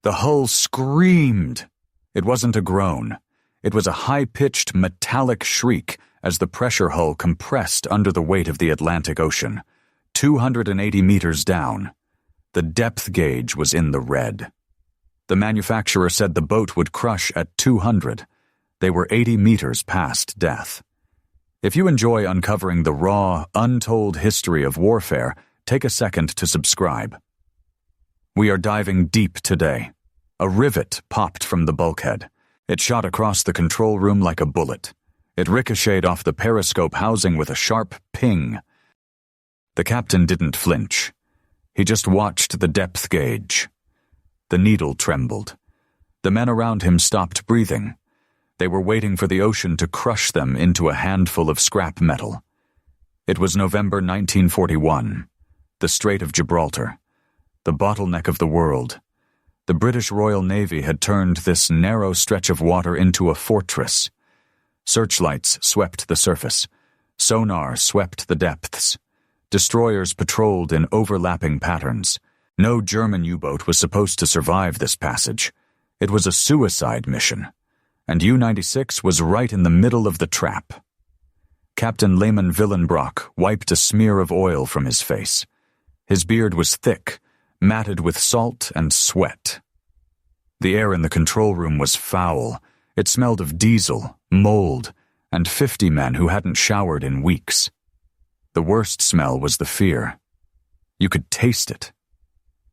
The hull screamed. It wasn't a groan. It was a high-pitched metallic shriek as the pressure hull compressed under the weight of the Atlantic Ocean, 280 meters down. The depth gauge was in the red. The manufacturer said the boat would crush at 200. They were 80 meters past death. If you enjoy uncovering the raw, untold history of warfare, take a second to subscribe. We are diving deep today. A rivet popped from the bulkhead. It shot across the control room like a bullet. It ricocheted off the periscope housing with a sharp ping. The captain didn't flinch. He just watched the depth gauge. The needle trembled. The men around him stopped breathing. They were waiting for the ocean to crush them into a handful of scrap metal. It was November 1941. The Strait of Gibraltar. The bottleneck of the world. The British Royal Navy had turned this narrow stretch of water into a fortress. Searchlights swept the surface. Sonar swept the depths. Destroyers patrolled in overlapping patterns. No German U-boat was supposed to survive this passage. It was a suicide mission. And U-96 was right in the middle of the trap. Captain Lehman Willenbrock wiped a smear of oil from his face. His beard was thick, matted with salt and sweat. The air in the control room was foul. It smelled of diesel, mold, and 50 men who hadn't showered in weeks. The worst smell was the fear. You could taste it.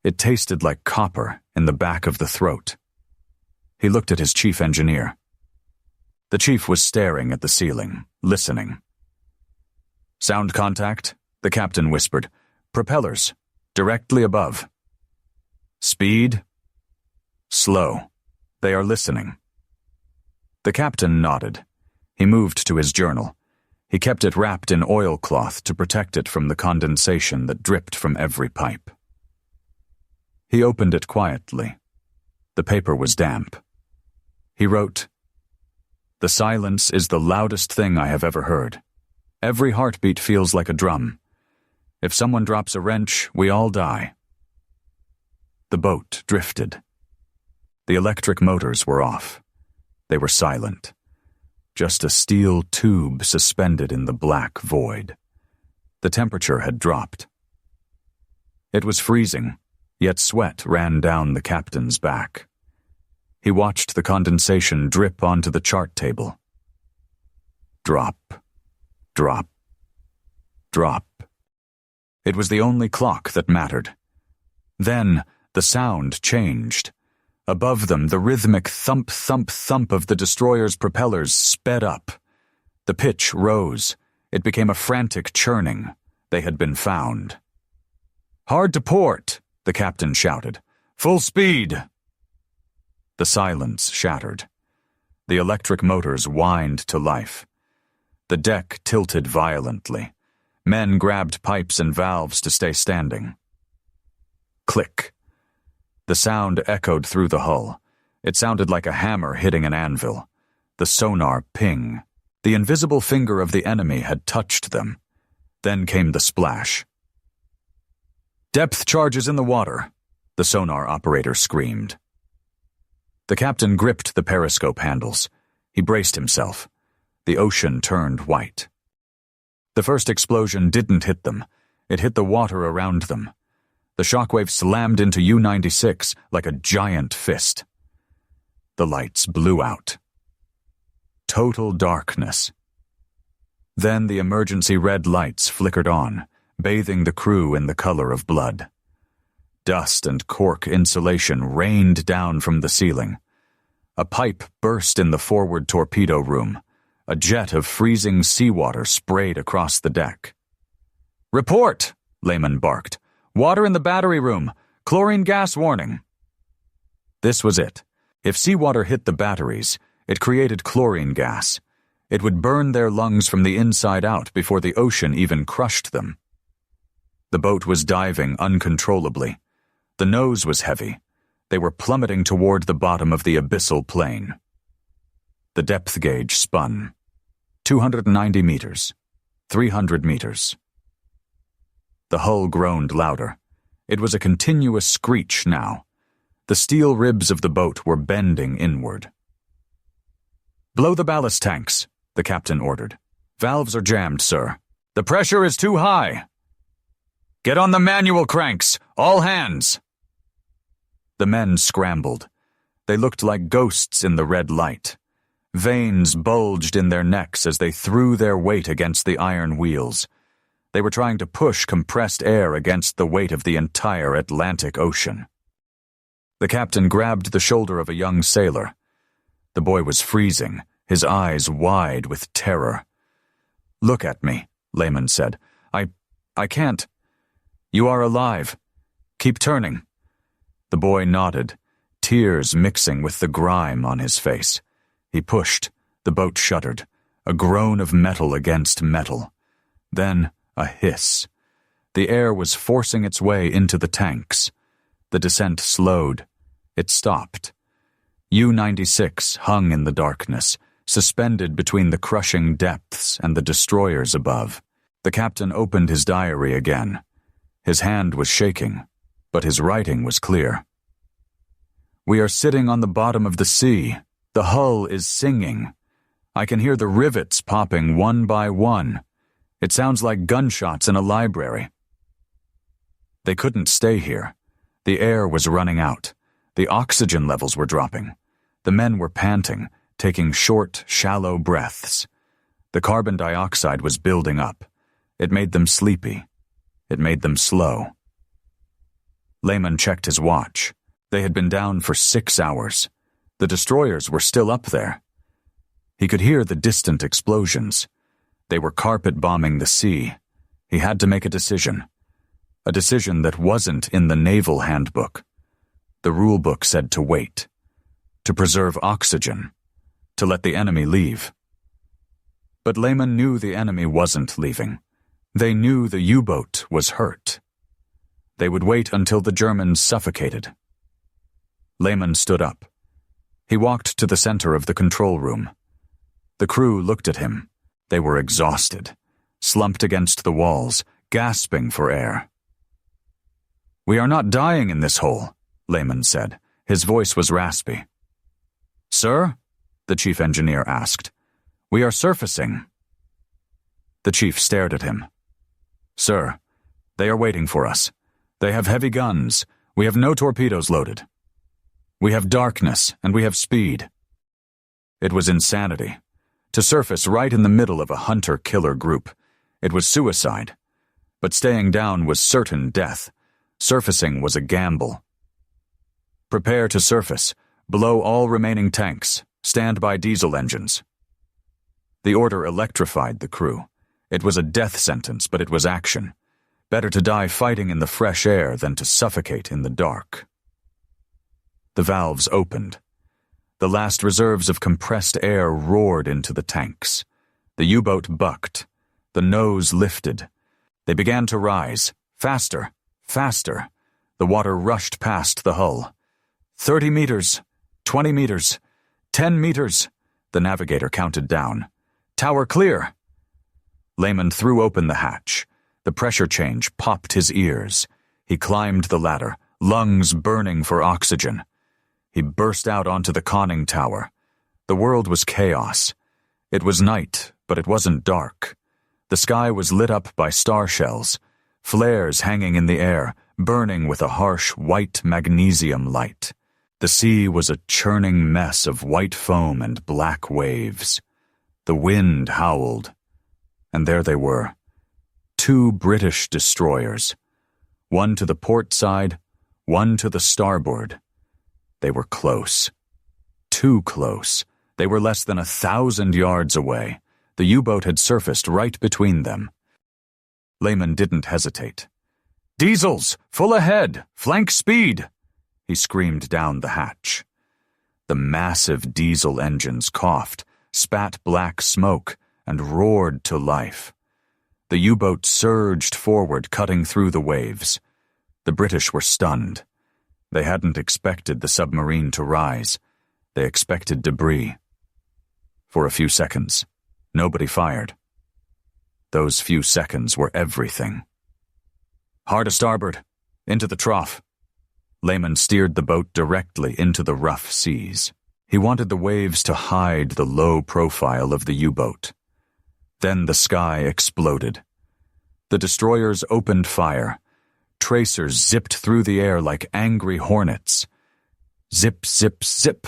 It tasted like copper in the back of the throat. He looked at his chief engineer. The chief was staring at the ceiling, listening. "Sound contact," the captain whispered. "Propellers, directly above." "Speed?" "Slow. They are listening." The captain nodded. He moved to his journal. He kept it wrapped in oilcloth to protect it from the condensation that dripped from every pipe. He opened it quietly. The paper was damp. He wrote, "The silence is the loudest thing I have ever heard. Every heartbeat feels like a drum. If someone drops a wrench, we all die." The boat drifted. The electric motors were off. They were silent. Just a steel tube suspended in the black void. The temperature had dropped. It was freezing, yet sweat ran down the captain's back. He watched the condensation drip onto the chart table. Drop, drop, drop. It was the only clock that mattered. Then the sound changed. Above them, the rhythmic thump, thump, thump of the destroyer's propellers sped up. The pitch rose. It became a frantic churning. They had been found. "Hard to port," the captain shouted. "Full speed." The silence shattered. The electric motors whined to life. The deck tilted violently. Men grabbed pipes and valves to stay standing. Click. The sound echoed through the hull. It sounded like a hammer hitting an anvil. The sonar ping. The invisible finger of the enemy had touched them. Then came the splash. "Depth charges in the water," the sonar operator screamed. The captain gripped the periscope handles. He braced himself. The ocean turned white. The first explosion didn't hit them. It hit the water around them. The shockwave slammed into U-96 like a giant fist. The lights blew out. Total darkness. Then the emergency red lights flickered on, bathing the crew in the color of blood. Dust and cork insulation rained down from the ceiling. A pipe burst in the forward torpedo room. A jet of freezing seawater sprayed across the deck. "Report!" Lehman barked. "Water in the battery room. Chlorine gas warning." This was it. If seawater hit the batteries, it created chlorine gas. It would burn their lungs from the inside out before the ocean even crushed them. The boat was diving uncontrollably. The nose was heavy. They were plummeting toward the bottom of the abyssal plain. The depth gauge spun. 290 meters. 300 meters. The hull groaned louder. It was a continuous screech now. The steel ribs of the boat were bending inward. "Blow the ballast tanks," the captain ordered. "Valves are jammed, sir. The pressure is too high." "Get on the manual cranks! All hands!" The men scrambled. They looked like ghosts in the red light. Veins bulged in their necks as they threw their weight against the iron wheels. They were trying to push compressed air against the weight of the entire Atlantic Ocean. The captain grabbed the shoulder of a young sailor. The boy was freezing, his eyes wide with terror. "Look at me," Lehman said. I can't." "You are alive. Keep turning." The boy nodded, tears mixing with the grime on his face. He pushed. The boat shuddered, a groan of metal against metal. Then a hiss. The air was forcing its way into the tanks. The descent slowed. It stopped. U-96 hung in the darkness, suspended between the crushing depths and the destroyers above. The captain opened his diary again. His hand was shaking, but his writing was clear. "We are sitting on the bottom of the sea. The hull is singing. I can hear the rivets popping one by one. It sounds like gunshots in a library." They couldn't stay here. The air was running out. The oxygen levels were dropping. The men were panting, taking short, shallow breaths. The carbon dioxide was building up. It made them sleepy. It made them slow. Lehman checked his watch. They had been down for 6 hours. The destroyers were still up there. He could hear the distant explosions. They were carpet-bombing the sea. He had to make a decision. A decision that wasn't in the naval handbook. The rulebook said to wait, to preserve oxygen, to let the enemy leave. But Lehman knew the enemy wasn't leaving. They knew the U-boat was hurt. They would wait until the Germans suffocated. Lehman stood up. He walked to the center of the control room. The crew looked at him. They were exhausted, slumped against the walls, gasping for air. "We are not dying in this hole," Lehman said. His voice was raspy. "Sir?" the chief engineer asked. "We are surfacing." The chief stared at him. "Sir, they are waiting for us. They have heavy guns. We have no torpedoes loaded. We have darkness, and we have speed." It was insanity. To surface right in the middle of a hunter-killer group. It was suicide. But staying down was certain death. Surfacing was a gamble. "Prepare to surface. Blow all remaining tanks. Stand by diesel engines." The order electrified the crew. It was a death sentence, but it was action. Better to die fighting in the fresh air than to suffocate in the dark. The valves opened. The last reserves of compressed air roared into the tanks. The U-boat bucked. The nose lifted. They began to rise. Faster, faster. The water rushed past the hull. 30 meters, 20 meters, 10 meters. The navigator counted down. "Tower clear." Lehman threw open the hatch. The pressure change popped his ears. He climbed the ladder, lungs burning for oxygen. He burst out onto the conning tower. The world was chaos. It was night, but it wasn't dark. The sky was lit up by star shells, flares hanging in the air, burning with a harsh white magnesium light. The sea was a churning mess of white foam and black waves. The wind howled. And there they were. 2 British destroyers. One to the port side, one to the starboard. They were close. Too close. They were less than 1,000 yards away. The U-boat had surfaced right between them. Lehman didn't hesitate. "Diesels! Full ahead! Flank speed!" He screamed down the hatch. The massive diesel engines coughed, spat black smoke, and roared to life. The U-boat surged forward, cutting through the waves. The British were stunned. They hadn't expected the submarine to rise. They expected debris. For a few seconds, nobody fired. Those few seconds were everything. "Hard to starboard. Into the trough." Lehman steered the boat directly into the rough seas. He wanted the waves to hide the low profile of the U-boat. Then the sky exploded. The destroyers opened fire. Tracers zipped through the air like angry hornets. Zip, zip, zip.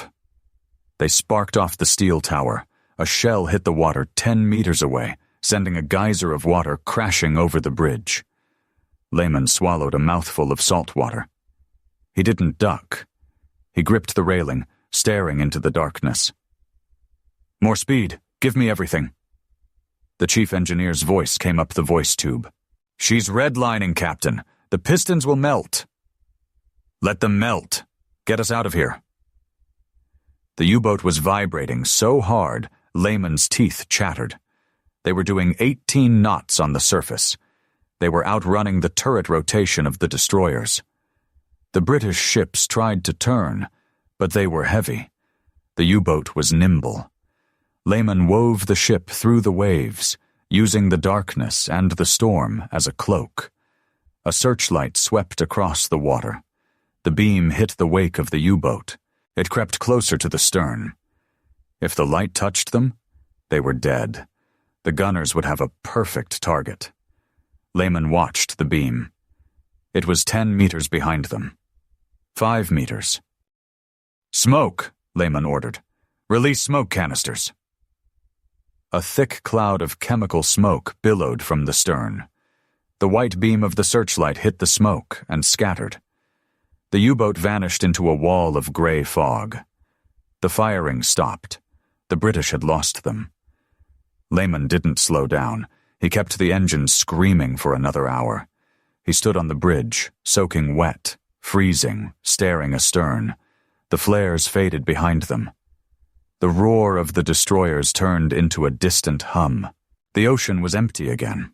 They sparked off the steel tower. A shell hit the water 10 meters away, sending a geyser of water crashing over the bridge. Lehman swallowed a mouthful of salt water. He didn't duck. He gripped the railing, staring into the darkness. "More speed. Give me everything." The chief engineer's voice came up the voice tube. "She's redlining, Captain. The pistons will melt." "Let them melt. Get us out of here." The U-boat was vibrating so hard, Lehman's teeth chattered. They were doing 18 knots on the surface. They were outrunning the turret rotation of the destroyers. The British ships tried to turn, but they were heavy. The U-boat was nimble. Lehman wove the ship through the waves, using the darkness and the storm as a cloak. A searchlight swept across the water. The beam hit the wake of the U-boat. It crept closer to the stern. If the light touched them, they were dead. The gunners would have a perfect target. Lehman watched the beam. It was 10 meters behind them. 5 meters. "Smoke," Lehman ordered. "Release smoke canisters." A thick cloud of chemical smoke billowed from the stern. The white beam of the searchlight hit the smoke and scattered. The U-boat vanished into a wall of gray fog. The firing stopped. The British had lost them. Lehman didn't slow down. He kept the engine screaming for another hour. He stood on the bridge, soaking wet, freezing, staring astern. The flares faded behind them. The roar of the destroyers turned into a distant hum. The ocean was empty again.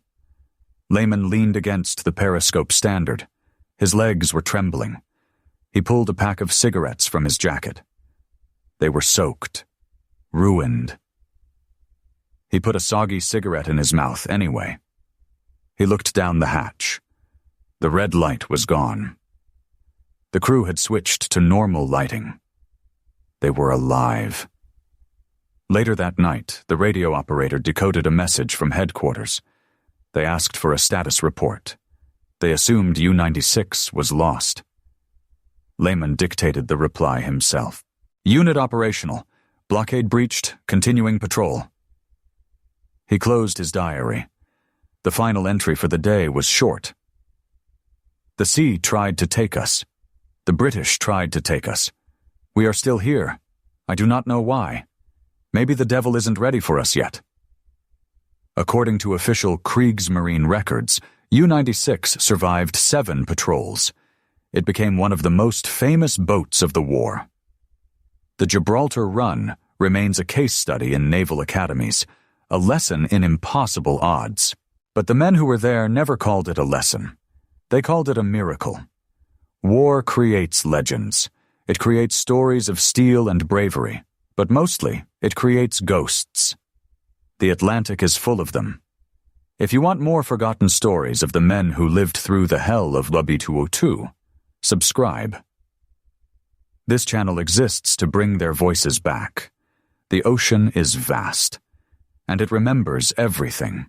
Lehman leaned against the periscope standard. His legs were trembling. He pulled a pack of cigarettes from his jacket. They were soaked, ruined. He put a soggy cigarette in his mouth anyway. He looked down the hatch. The red light was gone. The crew had switched to normal lighting. They were alive. Later that night, the radio operator decoded a message from headquarters. They asked for a status report. They assumed U-96 was lost. Lehman dictated the reply himself. "Unit operational. Blockade breached. Continuing patrol." He closed his diary. The final entry for the day was short. "The sea tried to take us. The British tried to take us. We are still here. I do not know why. Maybe the devil isn't ready for us yet." According to official Kriegsmarine records, U-96 survived 7 patrols. It became one of the most famous boats of the war. The Gibraltar run remains a case study in naval academies, a lesson in impossible odds. But the men who were there never called it a lesson. They called it a miracle. War creates legends. It creates stories of steel and bravery. But mostly, it creates ghosts. The Atlantic is full of them. If you want more forgotten stories of the men who lived through the hell of WWII, subscribe. This channel exists to bring their voices back. The ocean is vast, and it remembers everything.